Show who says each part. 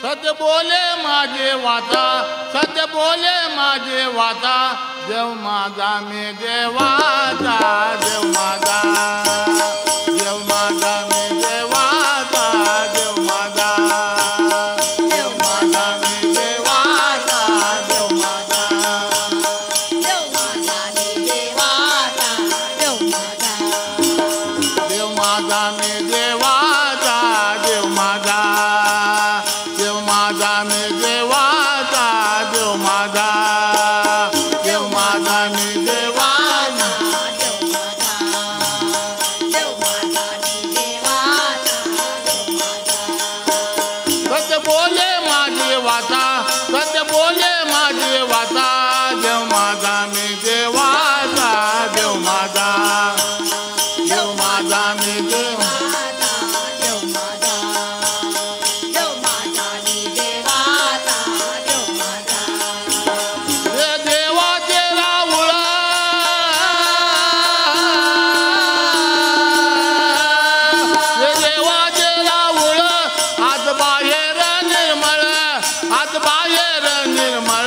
Speaker 1: सत्य बोले माझे वाचा, सत्य बोले माझे वाचा, देव माझा मी देवाचा, देव माझा, देव माझा मी देवाचा, देव माझा, देव माझा मी देवाचा, देव माझा,
Speaker 2: देव माझा मी देवाचा, देव माझा,
Speaker 1: देव माझा मी देवाचा, देव माझा, देव माझा मी देवाचा, देव माझा, देव माझा मी देवाचा.
Speaker 2: देव माझा मी देवाचा, देव माझा.
Speaker 1: सत्य बोले माझे वाचा, सत्य बोले माझे वाचा, देव माझा मी देवाचा, देव माझा, देव माझा मी देवा.
Speaker 2: देव माझा, देव माझा मी देवाचा, देव माझा.
Speaker 1: हे देवाचे राऊळ, हे देवाचे राऊळ, आत बाहेर निर्मळ, आत बाहेर निर्मळ,